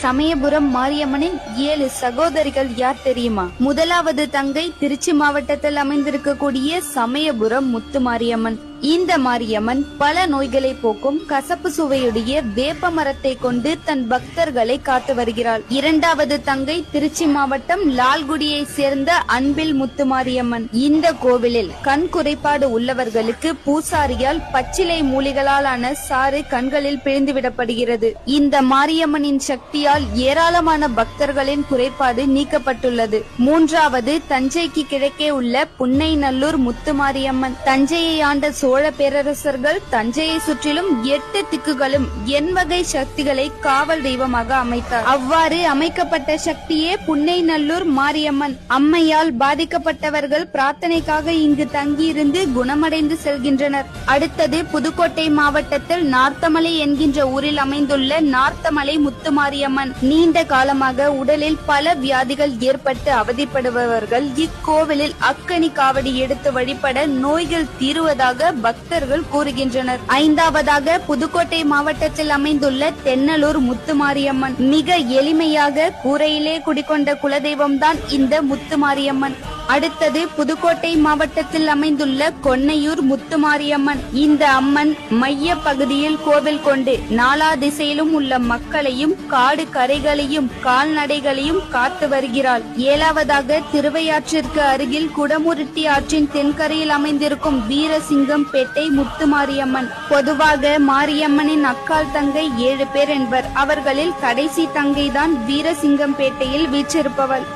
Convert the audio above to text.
சமயபுரம் மாரியம்மனின் 7 சகோதரிகள் யார் தெரியுமா? முதலாவது தங்கை திருச்சி மாவட்டத்தில் அமைந்திருக்கக்கூடிய சமயபுரம் முத்து மாரியம்மன். இந்த மாரியம்மன் பல நோய்களை போக்கும் கசப்பு சுவையுடைய வேப்ப மரத்தை கொண்டு தன் பக்தர்களை காத்து வருகிறாள். இரண்டாவது தங்கை திருச்சி மாவட்டம் லால்குடியை சேர்ந்த அன்பில் முத்து மாரியம்மன். இந்த கோவிலில் கண் குறைபாடு உள்ளவர்களுக்கு பூசாரியால் பச்சிலை மூலிகளாலான சாறு கண்களில் பிழிந்துவிடப்படுகிறது. இந்த மாரியம்மனின் சக்தியால் ஏராளமான பக்தர்களின் குறைபாடு நீக்கப்பட்டுள்ளது. மூன்றாவது தஞ்சைக்கு கிழக்கே உள்ள புன்னைநல்லூர் முத்து மாரியம்மன். தஞ்சையை ஆண்ட சோழ பேரரசர்கள் தஞ்சையை சுற்றிலும் 8 திக்குகளும் எண்வகை சக்திகளை காவல் தெய்வமாக அமைத்தார். அவ்வாறு அமைக்கப்பட்ட சக்தியே புன்னைநல்லூர் மாரியம்மன். அம்மையால் பாதிக்கப்பட்டவர்கள் பிரார்த்தனைக்காக இங்கு தங்கியிருந்து குணமடைந்து செல்கின்றனர். அடுத்தது புதுக்கோட்டை மாவட்டத்தில் நார்த்தமலை என்கின்ற ஊரில் அமைந்துள்ள நார்த்தமலை முத்து மாரியம்மன். நீண்ட காலமாக உடலில் பல வியாதிகள் ஏற்பட்டு அவதிப்படுபவர்கள் இக்கோவிலில் அக்கனி காவடி எடுத்து வழிபட நோய்கள் தீருவதாக பக்தர்கள் கூறுகின்றனர். ஐந்தாவதாக புதுக்கோட்டை மாவட்டத்தில் அமைந்துள்ள தென்னலூர் முத்து மாரியம்மன். மிக எளிமையாக கூரையிலே குடிக்கொண்ட குலதெய்வம் தான் இந்த முத்து மாரியம்மன். அடுத்தது புதுக்கோட்டை மாவட்டத்தில் அமைந்துள்ள கொன்னையூர் முத்து மாரியம்மன். இந்த அம்மன் மைய பகுதியில் கோவில் கொண்டு நாலா திசையிலும் உள்ள மக்களையும் காடு கரைகளையும் கால்நடைகளையும் காத்து வருகிறாள். ஏழாவதாக திருவையாற்றிற்கு அருகில் குடமுருட்டி ஆற்றின் தென்கரையில் அமைந்திருக்கும் வீரசிங்கம் பேட்டை முத்து மாரியம்மன். பொதுவாக மாரியம்மனின் அக்கால் தங்கை 7 பேர் என்பர். அவர்களில் கடைசி தங்கைதான் வீரசிங்கம் பேட்டையில் வீற்றிருப்பவள்.